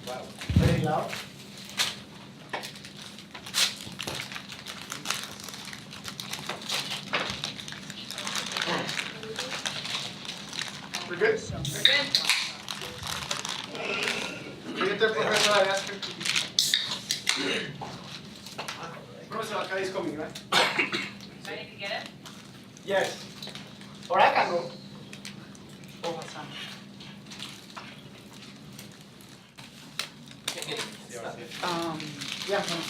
Wow. Very loud. We're good? We're good. Siguiente profesor, I ask him to be. Professor Alcalde is coming, right? Ready to get it? Yes. Or I can go. Oh, Hassan. Yeah, I'm gonna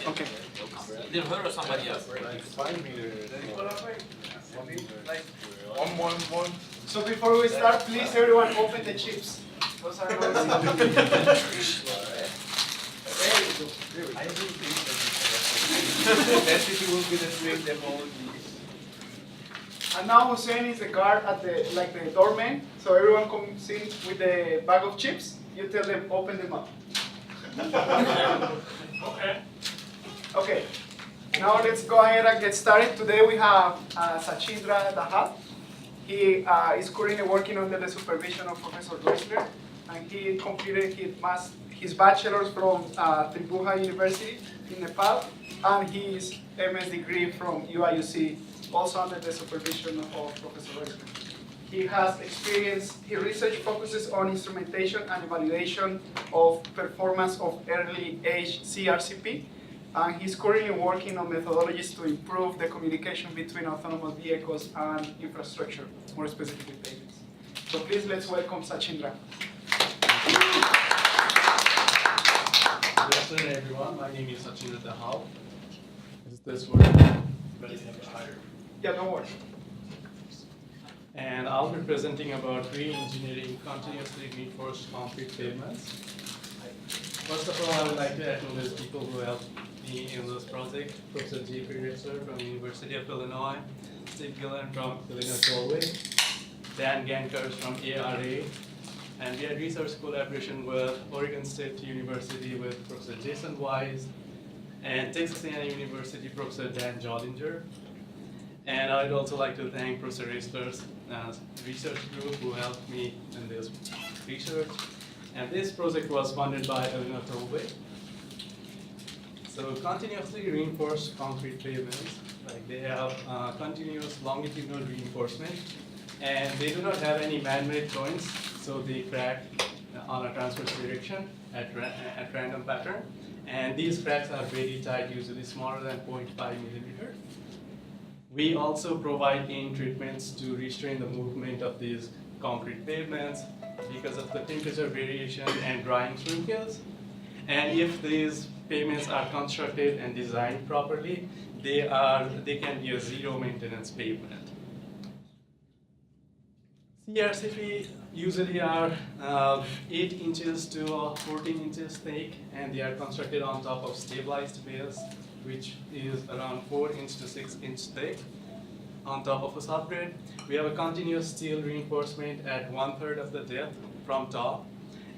Okay. Either her or somebody else. Like 5 meters. Like 111. So before we start, please everyone open the chips. Those are those. I think density will be the same them all these. And now Hussein is the guard at the doorman. So everyone comes in with a bag of chips. You tell them open them up. Okay. Okay. Now let's go ahead and get started. Today we have Sachindra Dahal. He is currently working under the supervision of Professor Dressler, and he completed his bachelor's from Tribhuvan University in Nepal, and his MS degree from UIUC, also under the supervision of Professor Dressler. He has experience, his research focuses on instrumentation and evaluation of performance of early age CRCP, and he's currently working on methodologies to improve the communication between autonomous vehicles and infrastructure, more specifically payments. So please let's welcome Sachindra. Good afternoon, everyone. My name is Sachindra Dahal. Is this working? Yeah, don't worry. And I'll be presenting about re-engineering continuously reinforced concrete pavements. First of all, I would like to acknowledge people who helped me in this project. Professor J. Peretzer from University of Illinois, Steve Gillen from Illinois Tollway, Dan Gankers from ARA, and we had research collaboration with Oregon State University with Professor Jason Wise, and Texas A&M University Professor Dan Jollinger. And I'd also like to thank Professor Restler's research group who helped me in this research. And this project was funded by Illinois Tollway. So continuously reinforced concrete pavements, like they have continuous longitudinal reinforcement, and they do not have any man-made joints, so they crack on a transverse direction at random pattern. And these cracks are very tight, usually smaller than 0.5 millimeter. We also provide in treatments to restrain the movement of these concrete pavements because of the temperature variation and drying wrinkles. And if these pavements are constructed and designed properly, they can be a zero maintenance pavement. CRCP usually are 8 inches to 14 inches thick, and they are constructed on top of stabilized base, which is around 4 inch to 6 inch thick. On top of a subgrade, we have a continuous steel reinforcement at 1/3 of the depth from top,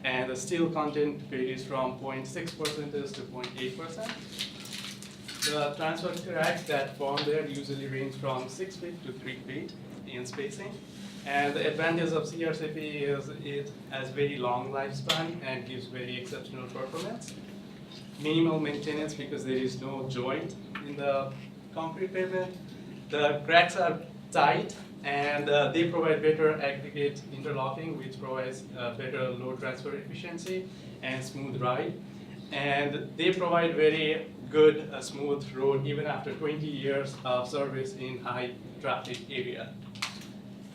and the steel content varies from 0.6% to 0.8%. The transfer cracks that form there usually range from 6 feet to 3 feet in spacing. And the advantage of CRCP is it has very long lifespan and gives very exceptional performance. Minimal maintenance because there is no joint in the concrete pavement. The cracks are tight, and they provide better aggregate interlocking, which provides better load transfer efficiency and smooth ride. And they provide very good smooth road even after 20 years of service in high traffic area.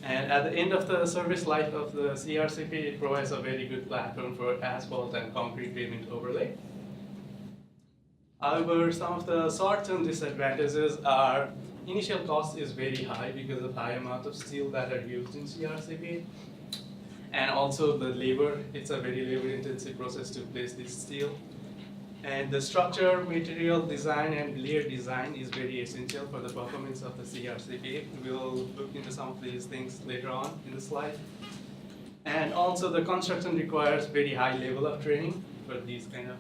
And at the end of the service life of the CRCP, it provides a very good platform for asphalt and concrete pavement overlay. However, some of the short-term disadvantages are initial cost is very high because of high amount of steel that are used in CRCP. And also the labor, it's a very labor-intensive process to place this steel. And the structure, material design, and layer design is very essential for the performance of the CRCP. We'll look into some of these things later on in the slide. And also the construction requires very high level of training for these kind of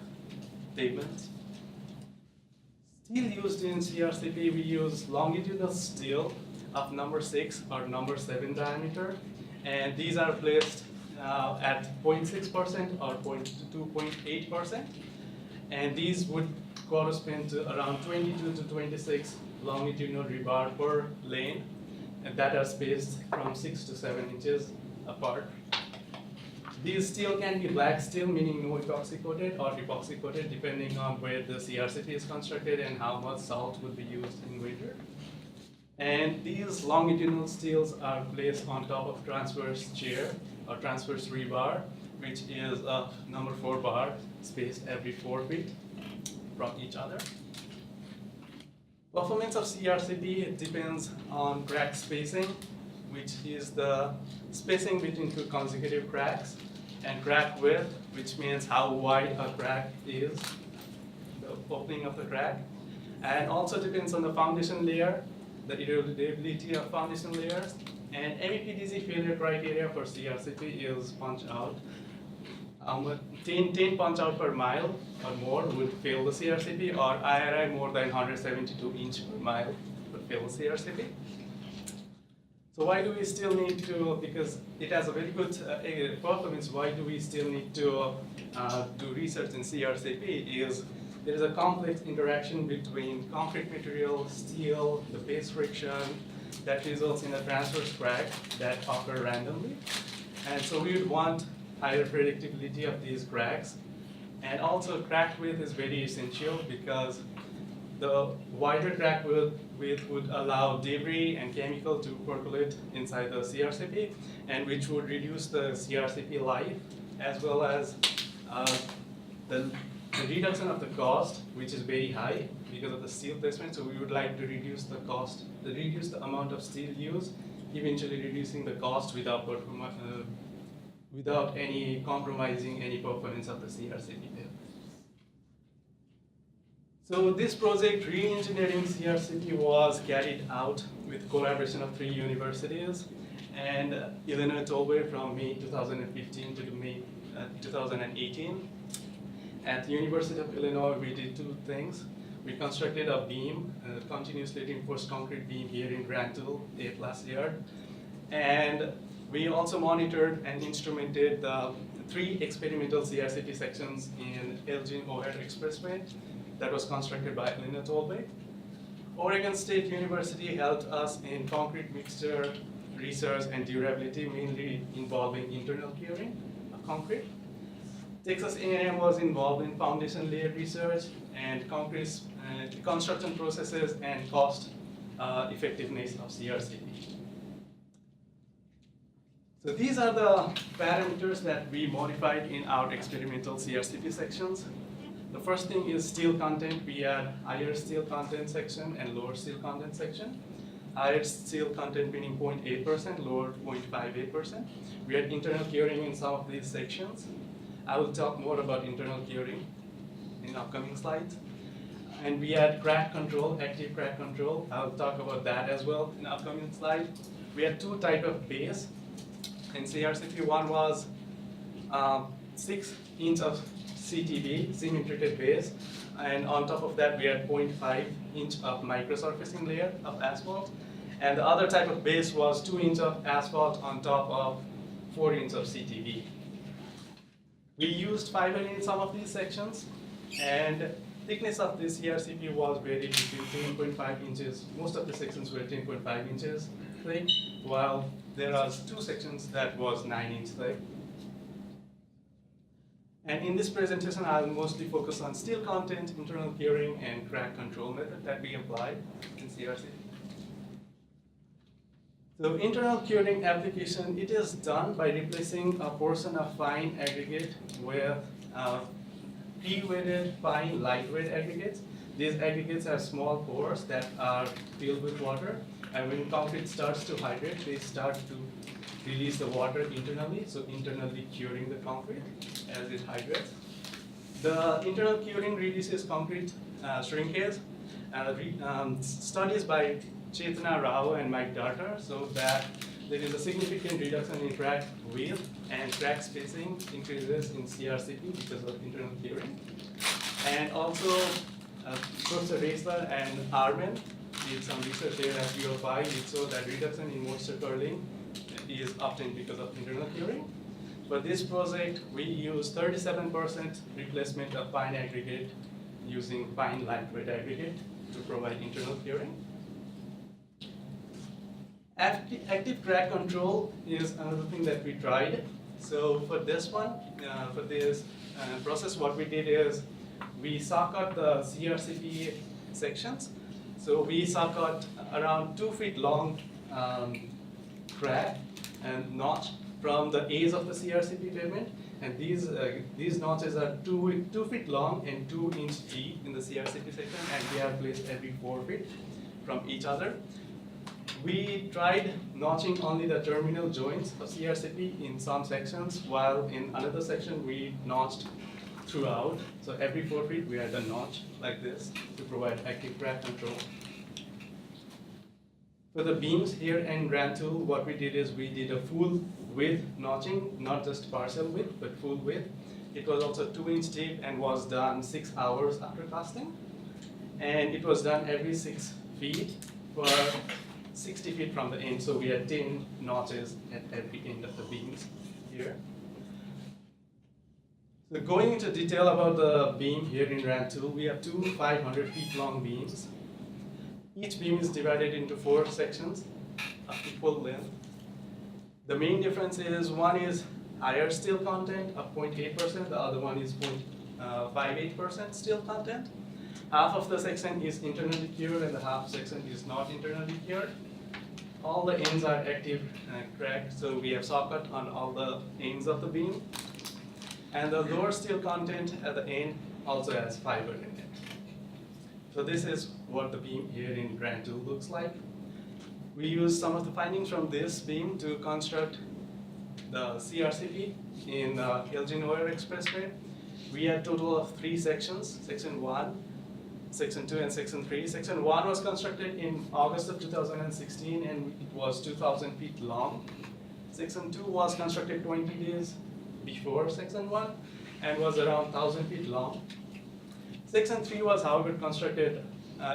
pavements. Steel used in CRCP, we use longitudinal steel of number 6 or number 7 diameter, and these are placed at 0.6% or 2.8%, and these would correspond to around 22 to 26 longitudinal rebar per lane, and that are spaced from 6 to 7 inches apart. These steel can be black steel, meaning no epoxy coated, or epoxy coated, depending on where the CRCP is constructed and how much salt would be used in winter. And these longitudinal steels are placed on top of transverse chair or transverse rebar, which is a number 4 bar spaced every 4 feet from each other. Performance of CRCP depends on crack spacing, which is the spacing between 2 consecutive cracks, and crack width, which means how wide a crack is, the opening of the crack, and also depends on the foundation layer, the durability of foundation layers, and MEPDC failure criteria for CRCP is punch out. 10 punch out per mile or more would fail the CRCP, or IRI more than 172 inch per mile would fail the CRCP. So why do we still need to, because it has a very good performance, why do we still need to do research in CRCP is there is a complex interaction between concrete material, steel, the base friction that results in a transverse crack that occur randomly. And so we would want higher predictability of these cracks. And also crack width is very essential because the wider crack width would allow debris and chemical to percolate inside the CRCP, and which would reduce the CRCP life, as well as the reduction of the cost, which is very high because of the steel placement. So we would like to reduce the cost, reduce the amount of steel used, eventually reducing the cost without any compromising any performance of the CRCP. So this project, re-engineering CRCP, was carried out with collaboration of 3 universities and Illinois Tollway from May 2015 to May 2018. At the University of Illinois, we did 2 things. We constructed a beam, a continuously reinforced concrete beam here in Grantville, last year. And we also monitored and instrumented the 3 experimental CRCP sections in Elgin O'Hare Expressway that was constructed by Illinois Tollway. Oregon State University helped us in concrete mixture research and durability, mainly involving internal curing of concrete. Texas A&M was involved in foundation layer research and concrete construction processes and cost effectiveness of CRCP. So these are the parameters that we modified in our experimental CRCP sections. The first thing is steel content. We had higher steel content section and lower steel content section. Higher steel content meaning 0.8%, lower 0.58%. We had internal curing in some of these sections. I will talk more about internal curing in upcoming slides. And we had crack control, active crack control. I will talk about that as well in upcoming slide. We had 2 types of base in CRCP. One was 6 inch of CTB, cement-treated base, and on top of that we had 0.5 inch of microsurfacing layer of asphalt, and the other type of base was 2 inch of asphalt on top of 4 inch of CTB. We used fiber in some of these sections, and thickness of this CRCP was varied between 10.5 inches. Most of the sections were 10.5 inches thick, while there are 2 sections that was 9 inch thick. And in this presentation, I'll mostly focus on steel content, internal curing, and crack control method that we applied in CRCP. So internal curing application, it is done by replacing a portion of fine aggregate with pre-weighted fine lightweight aggregates. These aggregates have small pores that are filled with water, and when concrete starts to hydrate, they start to release the water internally, so internally curing the concrete as it hydrates. The internal curing reduces concrete shrinkage. Studies by Chetna Rao and Mike Darter show that there is a significant reduction in crack width and crack spacing increases in CRCP because of internal curing. And also, Professor Reisler and Armin did some research here at UFI, it showed that reduction in moisture curling is obtained because of internal curing. For this project, we use 37% replacement of fine aggregate using fine lightweight aggregate to provide internal curing. Active crack control is another thing that we tried. So for this one, for this process, what we did is we saw cut the CRCP sections. So we saw cut around 2 feet long crack and notch from the edge of the CRCP pavement, and these notches are 2 feet long and 2 inch deep in the CRCP section, and they are placed every 4 feet from each other. We tried notching only the terminal joints of CRCP in some sections, while in another section we notched throughout. So every 4 feet we had a notch like this to provide active crack control. For the beams here in Grand Tool, what we did is we did a full width notching, not just partial width, but full width. It was also 2 inch deep and was done 6 hours after casting. And it was done every 6 feet for 60 feet from the end, so we had 10 notches at every end of the beams here. So going into detail about the beam here in Grand Tool, we have two 500 feet long beams. Each beam is divided into 4 sections of equal length. The main difference is one is higher steel content of 0.8%, the other one is 0.58% steel content. Half of the section is internally cured and the half section is not internally cured. All the ends are active cracked, so we have saw cut on all the ends of the beam. And the lower steel content at the end also has fiber in it. So this is what the beam here in Grand Tool looks like. We used some of the findings from this beam to construct the CRCP in Elgin Wire Expressway. We had a total of 3 sections, section 1, section 2, and section 3. Section 1 was constructed in August of 2016 and it was 2,000 feet long. Section 2 was constructed 20 days before section 1 and was around 1,000 feet long. Section 3 was, however, constructed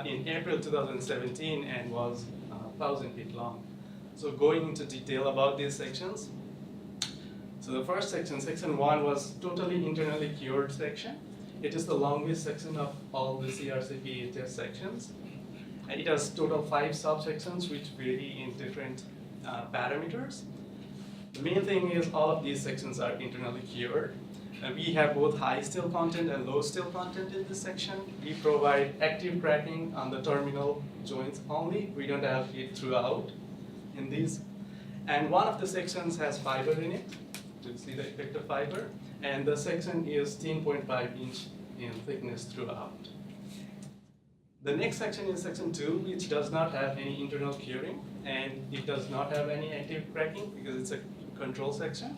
in April 2017 and was 1,000 feet long. So going into detail about these sections. So the first section, section 1, was totally internally cured section. It is the longest section of all the CRCP test sections. And it has total 5 subsections which vary in different parameters. The main thing is all of these sections are internally cured. And we have both high steel content and low steel content in this section. We provide active cracking on the terminal joints only. We don't have it throughout in these. And one of the sections has fiber in it, to see the effect of fiber. And the section is 10.5 inch in thickness throughout. The next section is section 2, which does not have any internal curing, and it does not have any active cracking because it's a control section.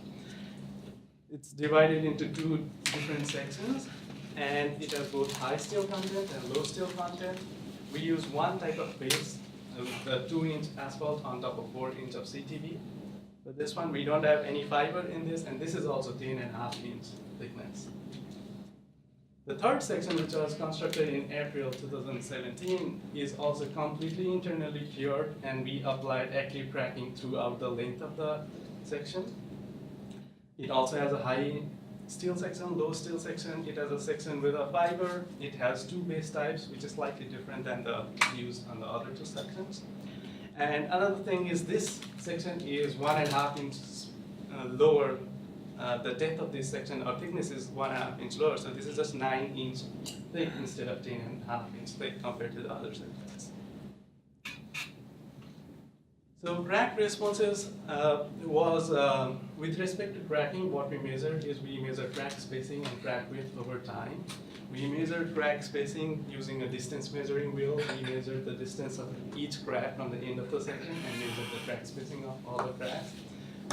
It's divided into 2 different sections, and it has both high steel content and low steel content. We use one type of base, the 2-inch asphalt on top of 4 inch of CTB. But this one, we don't have any fiber in this, and this is also 10.5 inch thickness. The third section, which was constructed in April 2017, is also completely internally cured, and we applied active cracking throughout the length of the section. It also has a high steel section, low steel section. It has a section with a fiber. It has 2 base types, which is slightly different than the used on the other 2 sections. And another thing is this section is 1.5 inches lower. The depth of this section, or thickness, is 1.5 inch lower. So this is just 9 inch thick instead of 10.5 inch thick compared to the other sections. So crack responses was, with respect to cracking, what we measured is we measured crack spacing and crack width over time. We measured crack spacing using a distance measuring wheel. We measured the distance of each crack from the end of the section and measured the crack spacing of all the cracks.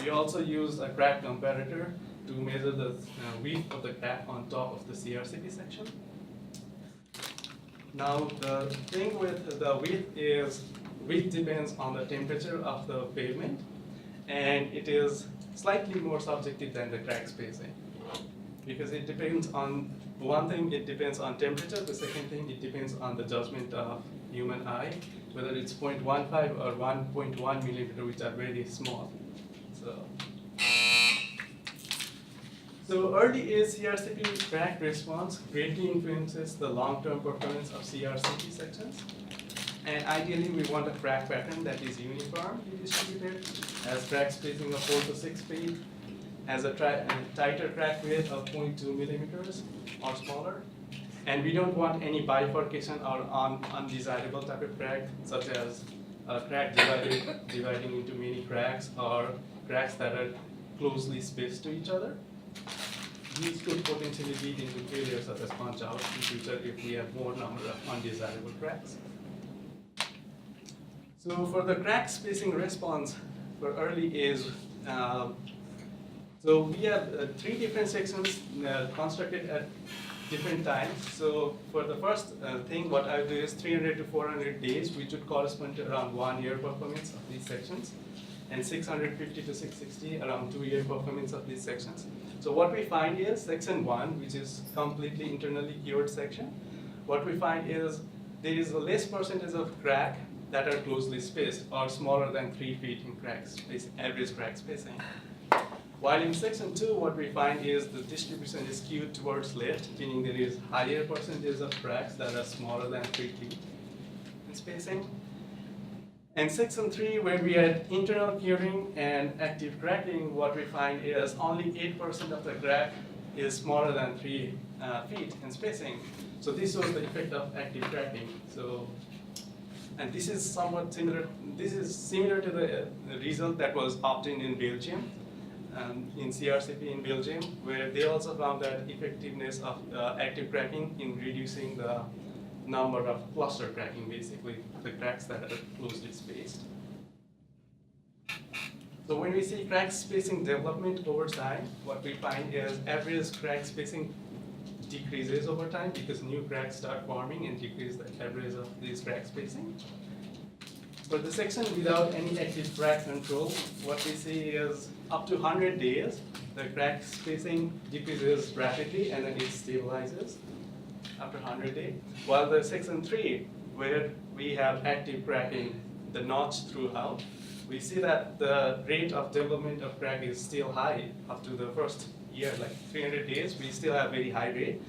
We also used a crack comparator to measure the width of the crack on top of the CRCP section. Now the thing with the width is, width depends on the temperature of the pavement, and it is slightly more subjective than the crack spacing. Because it depends on, one thing, it depends on temperature. The second thing, it depends on the judgment of human eye. whether it's 0.15 or 1.1 millimeter, which are very small. So early age CRCP crack response greatly influences the long-term performance of CRCP sections. And ideally, we want a crack pattern that is uniformly distributed, has crack spacing of 4 to 6 feet, has a tighter crack width of 0.2 millimeters or smaller. And we don't want any bifurcation or undesirable type of crack, such as a crack dividing into many cracks, or cracks that are closely spaced to each other. These could potentially lead into failures such as punch out in future if we have more number of undesirable cracks. So for the crack spacing response for early age, so we have 3 different sections constructed at different times. So for the first thing, what I do is 300 to 400 days, which would correspond to around 1 year performance of these sections, and 650 to 660, around 2 year performance of these sections. So what we find is section 1, which is completely internally cured section, what we find is there is a less percentage of crack that are closely spaced or smaller than 3 feet in crack space, average crack spacing. While in section 2, what we find is the distribution is skewed towards left, meaning there is higher percentage of cracks that are smaller than 3 feet in spacing. And section 3, where we had internal curing and active cracking, what we find is only 8% of the crack is smaller than 3 feet in spacing. So this was the effect of active cracking. And this is somewhat similar. This is similar to the result that was obtained in Belgium, in CRCP in Belgium, where they also found that effectiveness of active cracking in reducing the number of cluster cracking, basically the cracks that are closely spaced. So when we see crack spacing development over time, what we find is average crack spacing decreases over time because new cracks start forming and decrease the average of these crack spacing. For the section without any active crack control, what we see is up to 100 days, the crack spacing decreases rapidly and then it stabilizes after 100 days. While the section 3, where we have active cracking, the notch throughout, we see that the rate of development of crack is still high up to the first year, like 300 days, we still have very high rate.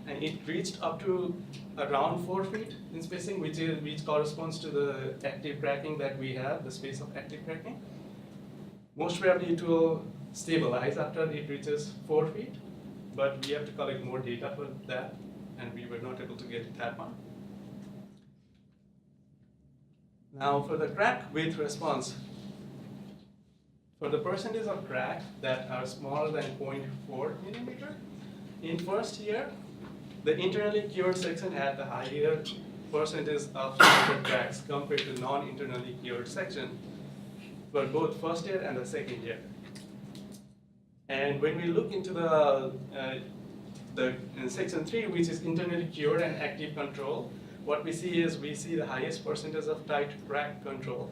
And it reached up to around 4 feet in spacing, which corresponds to the active cracking that we have, the space of active cracking. Most probably it will stabilize after it reaches 4 feet, but we have to collect more data for that, and we were not able to get that one. Now for the crack width response, for the percentage of crack that are smaller than 0.4 millimeter, in first year, the internally cured section had the higher percentage of cracks compared to non-internally cured section for both first year and the second year. And when we look into in section 3, which is internally cured and active control, what we see is we see the highest percentage of tight crack control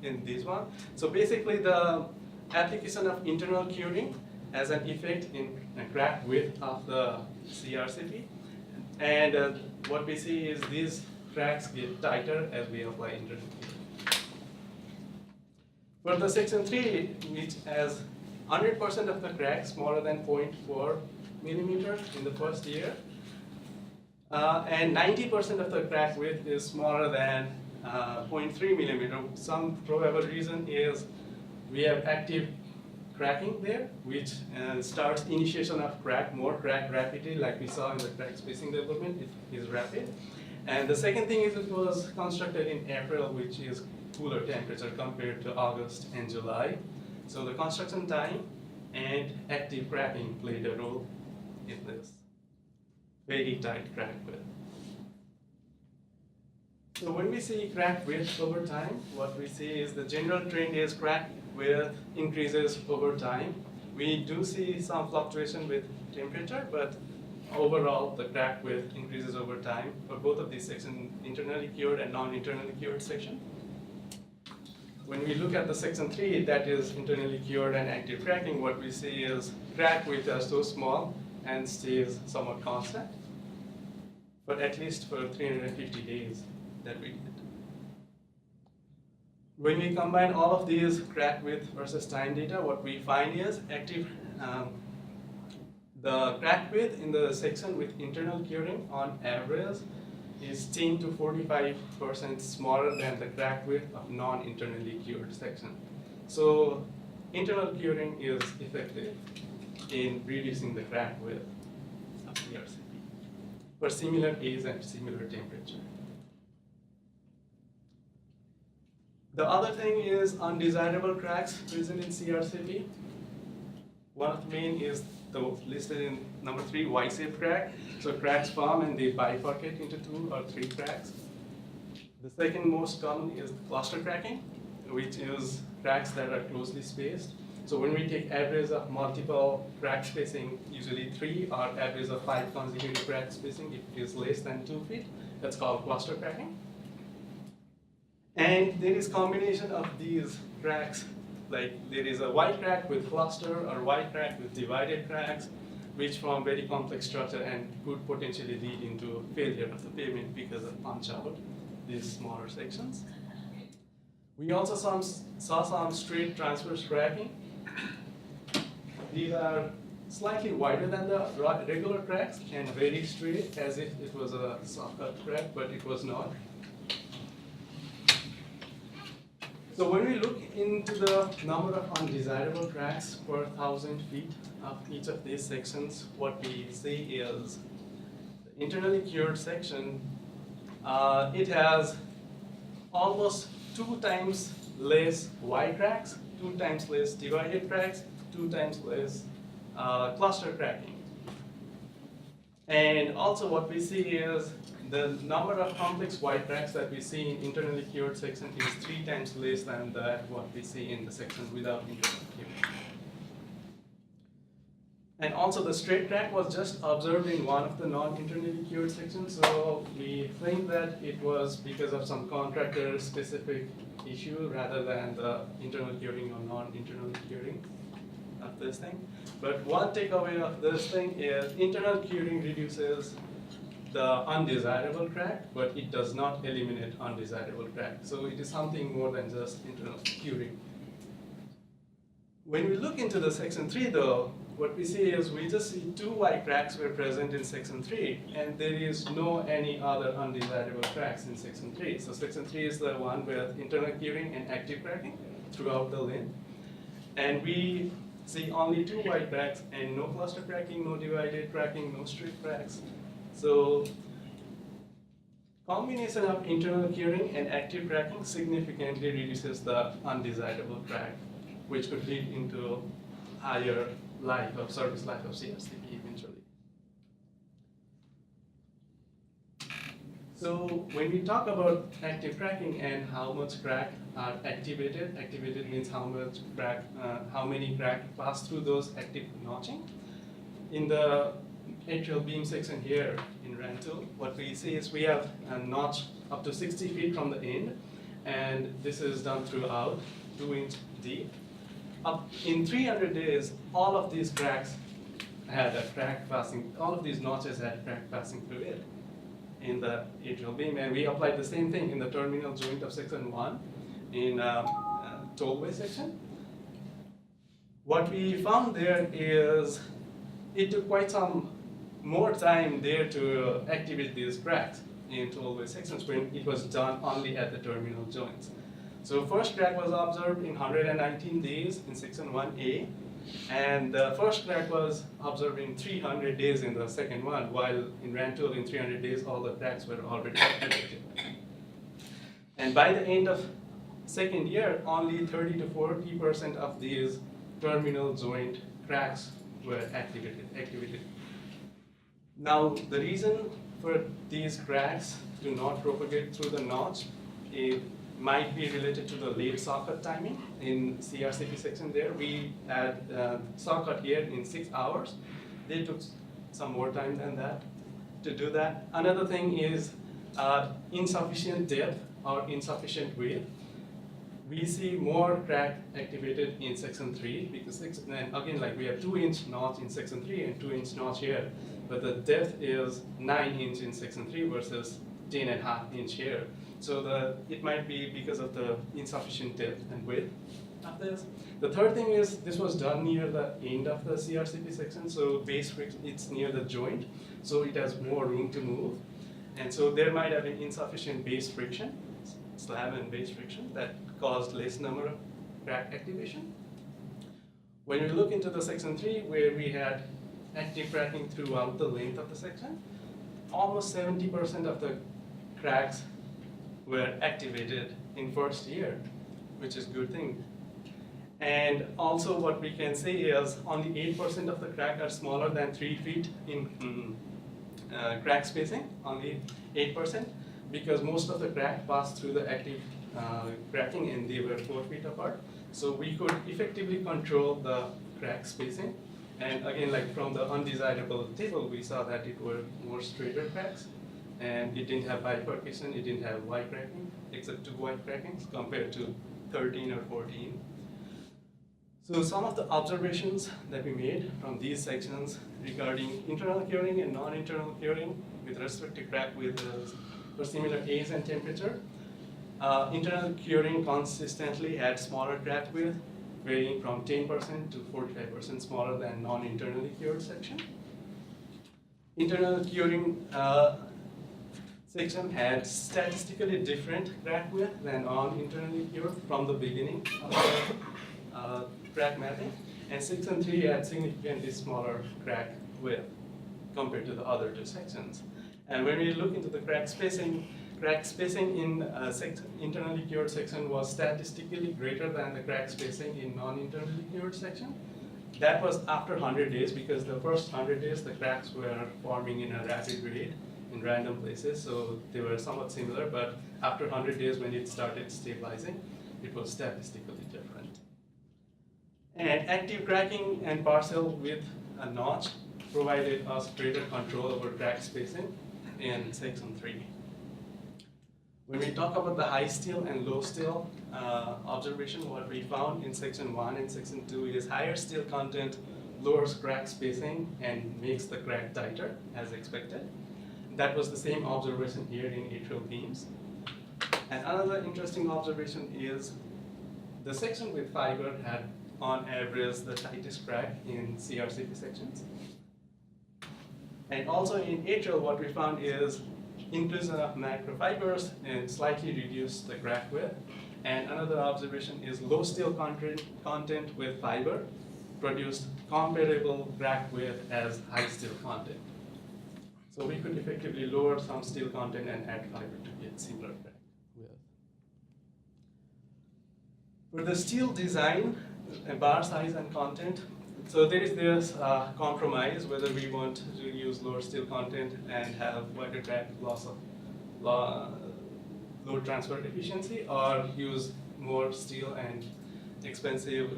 in this one. So basically the application of internal curing has an effect in crack width of the CRCP. And what we see is these cracks get tighter as we apply internal curing. For the section 3, which has 100% of the cracks smaller than 0.4 millimeter in the first year, and 90% of the crack width is smaller than 0.3 millimeter. Some probable reason is we have active cracking there, which starts initiation of crack, more crack rapidly, like we saw in the crack spacing development, it is rapid. And the second thing is it was constructed in April, which is cooler temperature compared to August and July. So the construction time and active cracking played a role in this very tight crack width. So when we see crack width over time, what we see is the general trend is crack width increases over time. We do see some fluctuation with temperature, but overall the crack width increases over time for both of these sections, internally cured and non-internally cured section. When we look at the section 3, that is internally cured and active cracking, what we see is crack width is so small and stays somewhat constant, but at least for 350 days that we did. When we combine all of these crack width versus time data, what we find is the crack width in the section with internal curing on average is 10 to 45% smaller than the crack width of non-internally cured section. So internal curing is effective in reducing the crack width of CRCP for similar age and similar temperature. The other thing is undesirable cracks present in CRCP. One of the main is listed in number 3, Y-shaped crack. So cracks form and they bifurcate into 2 or 3 cracks. The second most common is cluster cracking, which is cracks that are closely spaced. So when we take average of multiple crack spacing, usually 3, or average of 5 consecutive crack spacing, if it is less than 2 feet, that's called cluster cracking. And there is combination of these cracks, like there is a wide crack with cluster or wide crack with divided cracks, which form very complex structure and could potentially lead into failure of the pavement because of punch out these smaller sections. We also saw some straight transverse cracking. These are slightly wider than the regular cracks and very straight, as if it was a socket crack, but it was not. So when we look into the number of undesirable cracks per 1,000 feet of each of these sections, what we see is the internally cured section, it has almost 2 times less Y cracks, 2 times less divided cracks, 2 times less cluster cracking. And also what we see is the number of complex Y cracks that we see in internally cured section is 3 times less than that what we see in the section without internal curing. And also the straight crack was just observed in one of the non-internally cured sections, so we think that it was because of some contractor specific issue rather than the internal curing or non-internal curing of this thing. But one takeaway of this thing is internal curing reduces the undesirable crack, but it does not eliminate undesirable crack. So it is something more than just internal curing. When we look into the section 3 though, what we see is we just see 2 Y cracks were present in section 3, and there is no any other undesirable cracks in section 3. So section 3 is the one with internal curing and active cracking throughout the length. And we see only 2 Y cracks and no cluster cracking, no divided cracking, no straight cracks. So combination of internal curing and active cracking significantly reduces the undesirable crack, which could lead into higher service life of CRCP eventually. So when we talk about active cracking and how much crack are activated means how much crack, how many crack pass through those active notching. In the atrial beam section here in Rantoul, what we see is we have a notch up to 60 feet from the end, and this is done throughout, 2-inch deep. In 300 days, all of these cracks had a crack passing, all of these notches had crack passing through it in the atrial beam, and we applied the same thing in the terminal joint of section 1 in tollway section. What we found there is it took quite some more time there to activate these cracks in tollway sections when it was done only at the terminal joints. So first crack was observed in 119 days in section 1A, and the first crack was observed in 300 days in the second one, while in Rantoul in 300 days all the cracks were already activated. And by the end of second year, only 30 to 40% of these terminal joint cracks were activated. Now, the reason for these cracks to not propagate through the notch, it might be related to the late socket timing. In CRCP section there, we had socket here in 6 hours. They took some more time than that to do that. Another thing is insufficient depth or insufficient width. We see more crack activated in section 3 because and again, like we have 2-inch notch in section 3 and 2-inch notch here, but the depth is 9 inch in section 3 versus 10.5-inch here. So it might be because of the insufficient depth and width of this. The third thing is this was done near the end of the CRCP section, so base friction, it's near the joint, so it has more room to move. And so there might have been insufficient base friction, slab and base friction, that caused less number of crack activation. When we look into the section 3, where we had active cracking throughout the length of the section, almost 70% of the cracks were activated in first year, which is a good thing. And also what we can say is only 8% of the crack are smaller than 3 feet in crack spacing, only 8%, because most of the crack passed through the active cracking and they were 4 feet apart. So we could effectively control the crack spacing. And again, like from the undesirable table, we saw that it were more straighter cracks, and it didn't have bifurcation, it didn't have Y cracking, except 2 Y crackings compared to 13 or 14. So some of the observations that we made from these sections regarding internal curing and non-internal curing with respect to crack width for similar age and temperature. Internal curing consistently had smaller crack width, varying from 10% to 45% smaller than non-internally cured section. Internal curing section had statistically different crack width than non-internally cured from the beginning of the crack mapping, and section 3 had significantly smaller crack width compared to the other 2 sections. And when we look into the crack spacing in internally cured section was statistically greater than the crack spacing in non-internally cured section. That was after 100 days, because the first 100 days the cracks were forming in a rapid rate in random places, so they were somewhat similar, but after 100 days when it started stabilizing, it was statistically different. And active cracking and parcel with a notch provided us greater control over crack spacing in section 3. When we talk about the high steel and low steel observation, what we found in section 1 and section 2 is higher steel content lowers crack spacing and makes the crack tighter as expected. That was the same observation here in atrial beams. And another interesting observation is the section with fiber had on average the tightest crack in CRCP sections. And also in atrial, what we found is inclusion of microfibers and slightly reduced the crack width. And another observation is low steel content with fiber produced comparable crack width as high steel content. So we could effectively lower some steel content and add fiber to get similar crack width. For the steel design, bar size and content, so there is this compromise whether we want to use lower steel content and have wider crack loss of load transfer efficiency, or use more steel and expensive,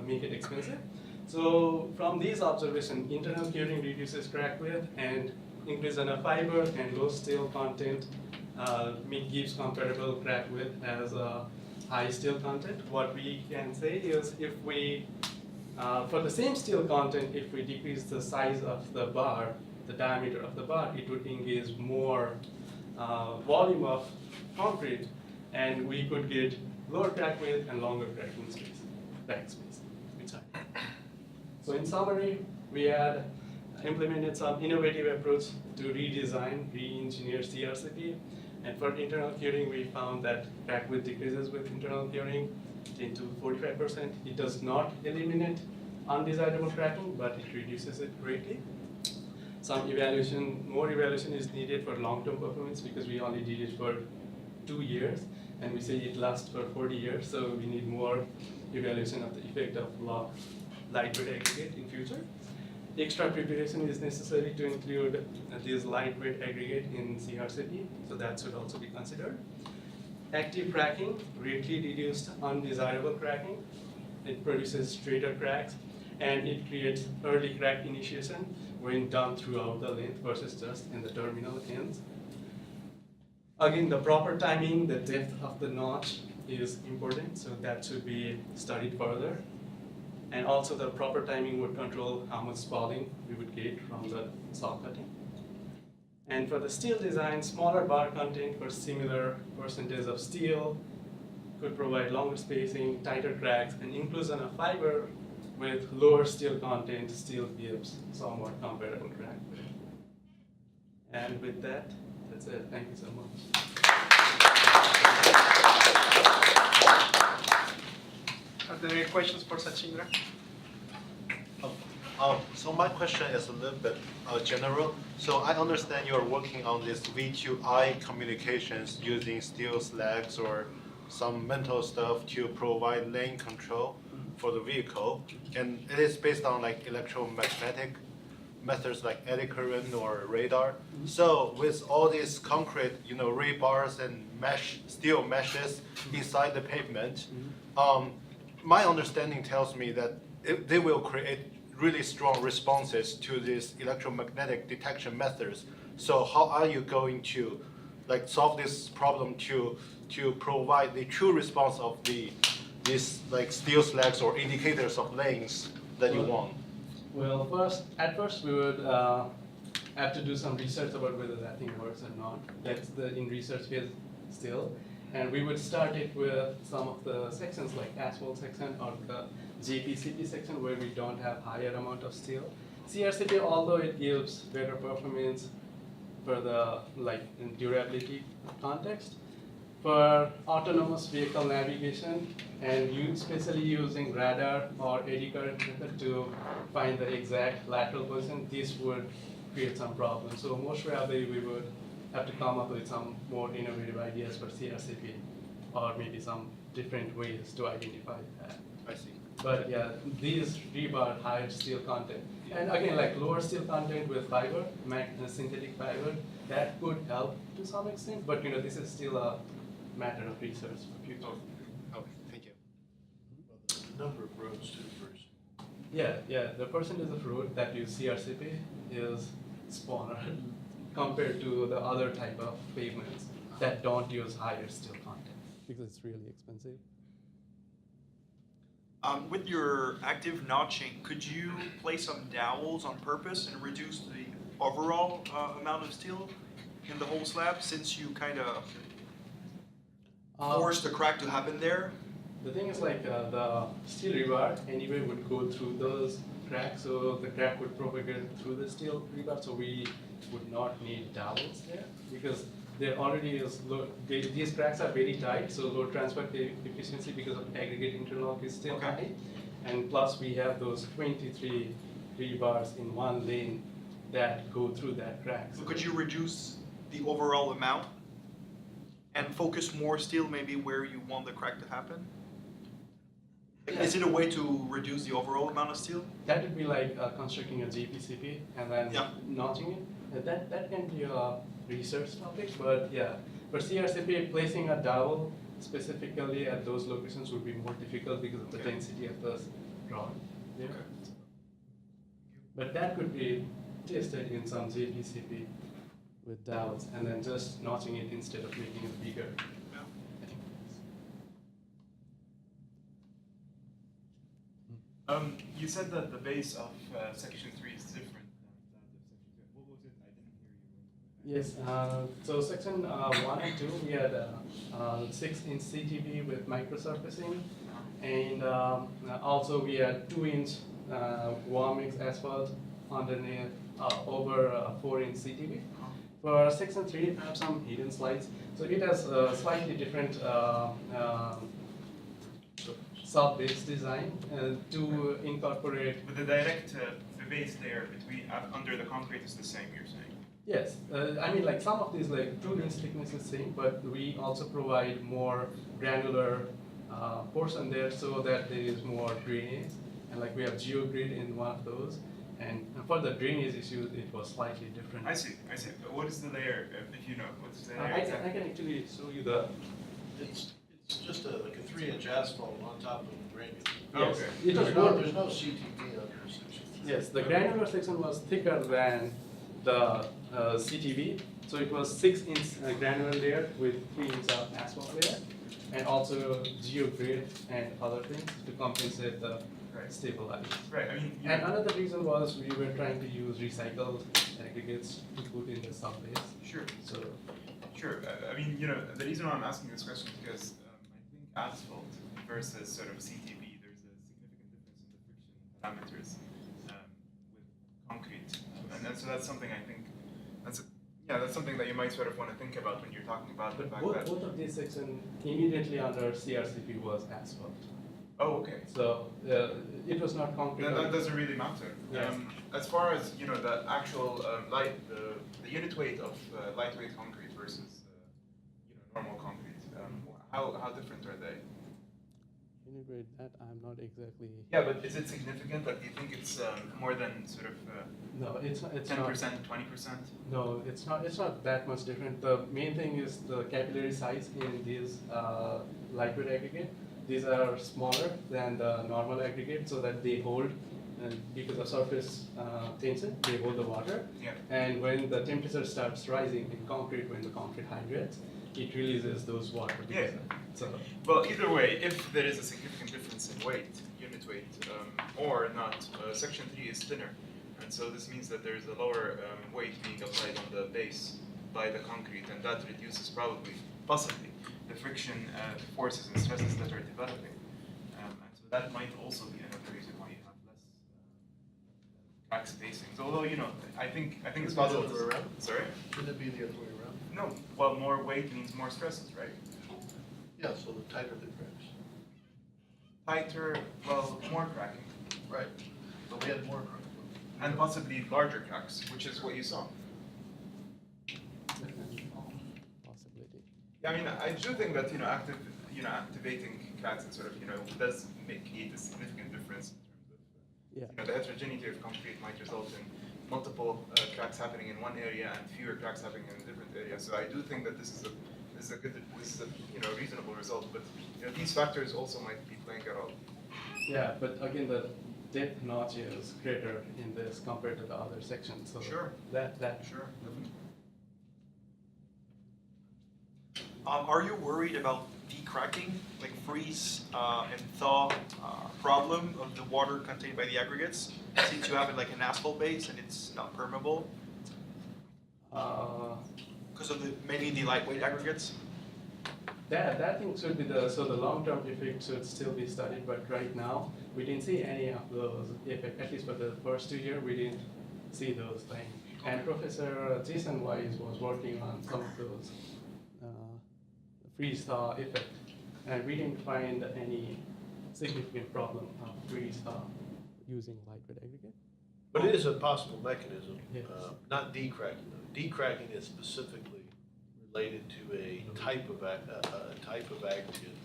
make it expensive. So from these observations, internal curing reduces crack width, and increase in a fiber and low steel content gives comparable crack width as high steel content. What we can say is if we, for the same steel content, if we decrease the size of the bar, the diameter of the bar, it would engage more volume of concrete, and we could get lower crack width and longer cracking space, crack space. So in summary, we had implemented some innovative approach to redesign, re-engineer CRCP. And for internal curing, we found that crack width decreases with internal curing 10 to 45%. It does not eliminate undesirable cracking, but it reduces it greatly. Some evaluation, more evaluation is needed for long-term performance, because we only did it for 2 years, and we say it lasts for 40 years, so we need more evaluation of the effect of lightweight aggregate in future. Extra preparation is necessary to include this lightweight aggregate in CRCP, so that should also be considered. Active cracking greatly reduced undesirable cracking. It produces straighter cracks, and it creates early crack initiation when done throughout the length versus just in the terminal ends. Again, the proper timing, the depth of the notch is important, so that should be studied further. And also the proper timing would control how much spalling we would get from the saw cutting. And for the steel design, smaller bar content for similar percentage of steel could provide longer spacing, tighter cracks, and inclusion of fiber with lower steel content still gives somewhat comparable crack. And with that, that's it. Thank you so much. Are there any questions for Sachindra? So my question is a little bit general. So I understand you're working on this V2I communications using steel slags or some mental stuff to provide lane control for the vehicle, and it is based on like electromagnetic methods like eddy current or radar. So with all these concrete, rebars and steel meshes inside the pavement, my understanding tells me that they will create really strong responses to these electromagnetic detection methods. So how are you going to solve this problem to provide the true response of these steel slags or indicators of lanes that you want? Well, at first we would have to do some research about whether that thing works or not. That's in research phase still. And we would start it with some of the sections like asphalt section or the JPCP section where we don't have higher amount of steel. CRCP, although it gives better performance for the in durability context, for autonomous vehicle navigation and especially using radar or eddy current method to find the exact lateral position, this would create some problems. So most probably we would have to come up with some more innovative ideas for CRCP or maybe some different ways to identify that. I see. But yeah, these rebar higher steel content. And again, lower steel content with fiber, synthetic fiber, that could help to some extent, but this is still a matter of research for future. Okay, thank you. The number of roads too first. Yeah, the percentage of road that use CRCP is smaller compared to the other type of pavements that don't use higher steel content because it's really expensive. With your active notching, could you place some dowels on purpose and reduce the overall amount of steel in the whole slab, since you kind of forced the crack to happen there? The thing is the steel rebar anyway would go through those cracks, so the crack would propagate through the steel rebar, so we would not need dowels there because there already is these cracks are very tight, so load transfer efficiency because of aggregate interlock is still high, and plus we have those 23 rebars in one lane that go through that crack. So could you reduce the overall amount and focus more steel maybe where you want the crack to happen? Is it a way to reduce the overall amount of steel? That would be like constructing a JPCP and then notching it. That can be a research topic, but yeah, for CRCP, placing a dowel specifically at those locations would be more difficult because of the density of the rod. Yeah. Okay. But that could be tested in some JPCP with dowels and then just notching it instead of making it bigger. You said that the base of section 3 is different than that of section 2. What was it? I didn't hear you. Yes, so section 1 and 2, we had 6-inch CTV with microsurfacing, and also we had 2-inch warm mix asphalt underneath over 4-inch CTV. For section 3, we have some hidden slides, so it has a slightly different sub-base design to incorporate. But the direct the base there between under the concrete is the same, you're saying? Yes, I mean some of these 2-inch thickness is same, but we also provide more granular portion there so that there is more drainage, and we have geogrid in one of those, and for the drainage issue it was slightly different. I see. But what is the layer, if you know, what's the layer? I can actually show you the. It's just a 3-inch asphalt on top of the drainage. Yes. Okay. It was There's no CTV under section 3. Yes, the granular section was thicker than the CTV, so it was 6-inch granular layer with 3-inch of asphalt layer, and also geogrid and other things to compensate the Right. stabilized. Right, I mean, you And know, another reason was we were trying to use recycled aggregates to put in the subbase. sure, So sure. I mean, you know, the reason why I'm asking this question is because I think asphalt versus sort of CTB, there's a significant difference in the friction parameters with concrete, so that's something I think that's something that you might sort of want to think about when you're talking about the but fact both, that. both of these sections immediately under CRCP was asphalt. Oh, okay. So it was not concrete. Then that doesn't really matter. Yes. As far as you know, the actual the unit weight of lightweight concrete versus normal concrete, how different are they? Unit weight, that I'm not exactly. Yeah, but is it significant? Like, do you think it's more than sort of No, it's not. 10%, 20%? No, it's not. It's not that much different. The main thing is the capillary size in these lightweight aggregate. These are smaller than the normal aggregate, so that they hold, and because of surface tension, they hold the water. Yeah. And when the temperature starts rising in concrete, when the concrete hydrates, it releases those water. Yeah. So Well, either way, if there is a significant difference in weight, unit weight, or not, section 3 is thinner. And so this means that there's a lower weight being applied on the base by the concrete, and that reduces possibly, the friction forces and stresses that are developing. And so that might also be another reason why you have less crack spacings. Although, I think it's possible. Shouldn't it be the other way around? Sorry? Shouldn't it be the other way around? No. Well, more weight means more stresses, right? Yeah, so the tighter the cracks. Tighter, well, more cracking. Right. But we had more cracks. And possibly larger cracks, which is what you saw. possibility. Yeah, I mean, I do think that activating cracks and sort of does create a significant difference in terms of the heterogeneity of concrete might result in multiple cracks happening in one area and fewer cracks happening in a different area. So I do think that this is a reasonable result, but these factors also might be playing a role. Yeah, but again, the depth notch is greater in this compared to the other sections. So Sure. That Sure, definitely. Are you worried about decracking, like freeze and thaw problem of the water contained by the aggregates, since you have it like an asphalt base and it's not permeable? Because of mainly the lightweight aggregates? that thing should be the long-term effect should still be studied, but right now we didn't see any of those effects. At least for the first 2 years, we didn't see those things. And Professor Jason Wise was working on some of those freeze-thaw effect, and we didn't find any significant problem of freeze-thaw using lightweight aggregate. But it is a possible mechanism, Yes. not decracking. Decracking is specifically related to a type of aggregate.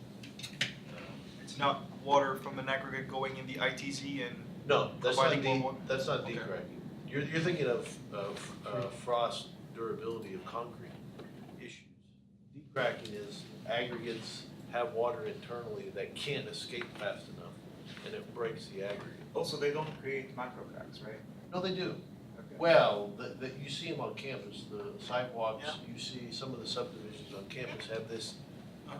It's not water from an aggregate going in the ITC and No, that's not providing more water? that's not Okay. decracking. You're thinking of frost durability of concrete issues. Decracking is aggregates have water internally that can't escape fast enough, and it breaks the aggregate. Also, they don't create macro cracks, right? No, they do. Okay. Well, you see them on campus, the sidewalks, Yeah. you see some of the subdivisions on campus have this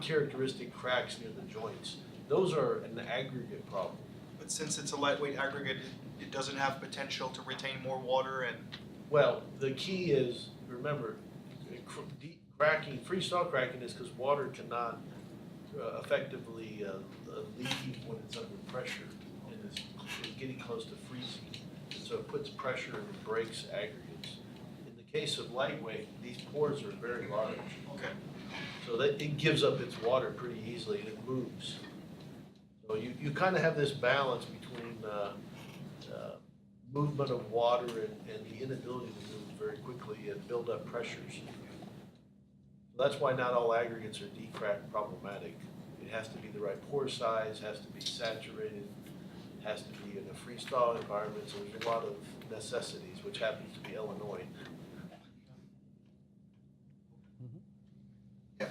characteristic cracks near the joints. Those are an aggregate problem. But since it's a lightweight aggregate, it doesn't have potential to retain more water and Well, the key is, remember, cracking, freeze-thaw cracking is because water cannot effectively leave when it's under pressure and is getting close to freezing. And so it puts pressure and breaks aggregates. In the case of lightweight, these pores are very large. Okay. So that it gives up its water pretty easily and it moves. So you kind of have this balance between movement of water and the inability to move very quickly and build up pressures. That's why not all aggregates are decrack problematic. It has to be the right pore size, has to be saturated, has to be in a freeze-thaw environment, so there's a lot of necessities, which happens to be Illinois. Yeah,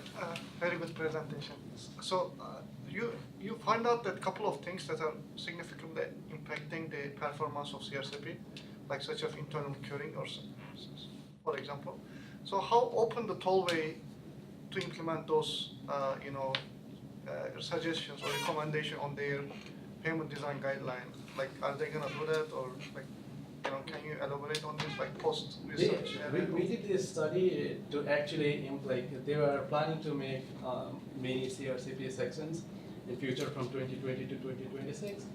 very good presentation. So you find out that couple of things that are significantly impacting the performance of CRCP, like such as internal curing, or for example. So how open the tollway to implement those, suggestions or recommendation on their payment design guideline? Like, are they gonna do that, or like, can you elaborate on this, like post research? We did this study to actually they were planning to make many CRCP sections in future from 2020 to 2026.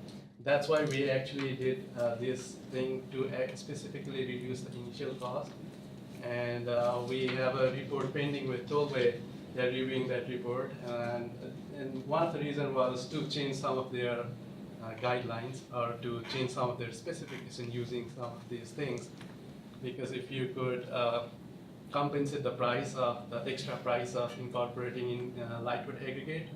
That's why we actually did this thing to specifically reduce the initial cost. And we have a report pending with Tollway. They're reviewing that report, and one of the reasons was to change some of their guidelines, or to change some of their specification using some of these things. Because if you could compensate the price of the extra price of incorporating in lightweight aggregate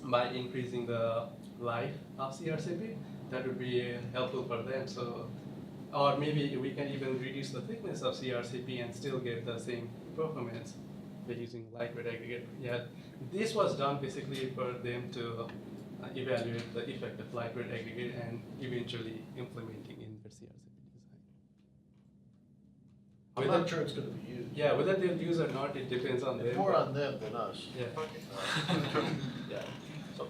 by increasing the life of CRCP, that would be helpful for them. So, or maybe we can even reduce the thickness of CRCP and still get the same performance by using lightweight aggregate. Yeah, this was done basically for them to evaluate the effect of lightweight aggregate and eventually implementing in their CRCP design. I'm not sure it's gonna be used. Yeah, whether they'll use or not, it depends on them. More on them than us. Yeah. Yeah, so,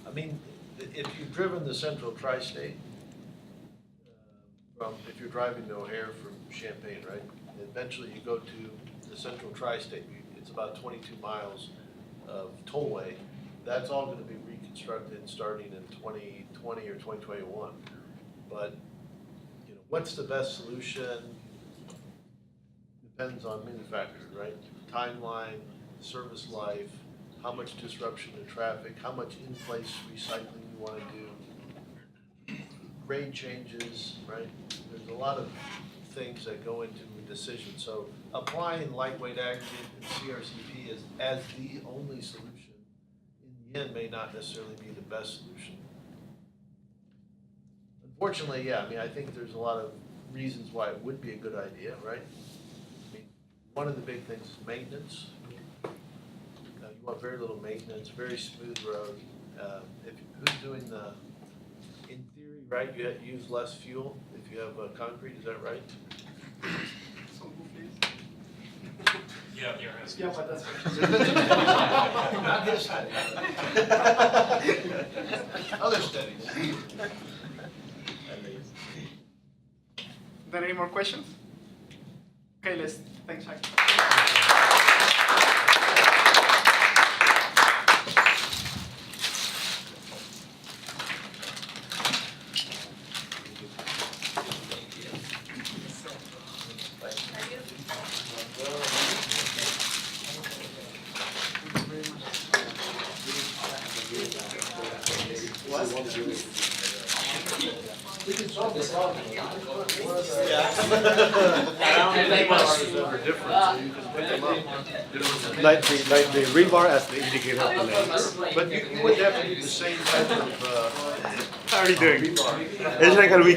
I mean, if you've driven the central tri-state, if you're driving to O'Hare from Champaign, right? Eventually you go to the central tri-state, it's about 22 miles of tollway. That's all gonna be reconstructed starting in 2020 or 2021. But, what's the best solution? Depends on many factors, right? Timeline, service life, how much disruption to traffic, how much in-place recycling you want to do, grade changes, right? There's a lot of things that go into a decision. So applying lightweight aggregate and CRCP as the only solution in the end may not necessarily be the best solution. Unfortunately, yeah, I mean, I think there's a lot of reasons why it would be a good idea, right? One of the big things is maintenance. You want very little maintenance, very smooth road. Who's doing in theory, right, you use less fuel if you have concrete, is that right? Some please. Yeah, Yeah, but that's Not his study. Other studies. There any more questions? Okay, thanks, Jack. We can solve this problem. Like the rebar as the indicator of the lane. But you would have to do the same type of How are you doing? rebar. It's like a weekend.